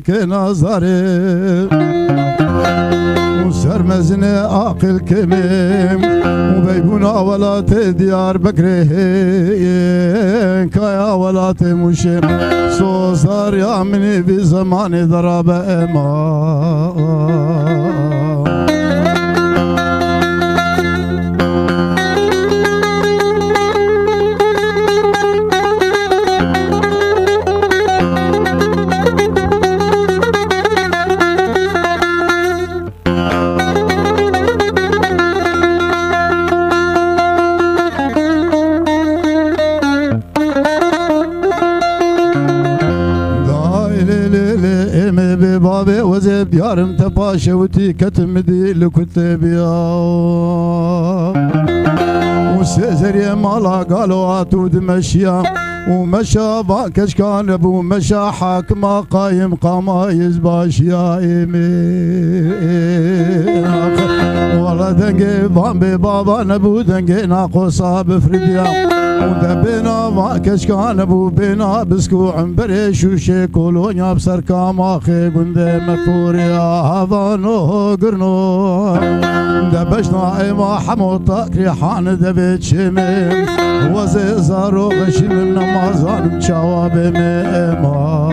نظري وسرمزن عاقل كميم وبيبونا ولات ديار بكرهين كايا ولات مشيم صار يا مني بزمان ضرب امان بابي وزب ديارم تباشوتي كتمدي لكتبيا وسيزري مالا قالوا اتود مشيا ومشى باكش كان ابو مشى حاكم قايم قمايز باشيا والله دنقي بامبي بابا نبو دنقي ناقصا بفرديا ودبنا باكش كان ابو بنا بسكو عنبري شوشي كولونيا بسر كاماخي قندي مكوريا هذانو قرنو دبشنا ايما حموطا ريحان دبيت شميم وزي زارو غشي من نمازان شوابي ميما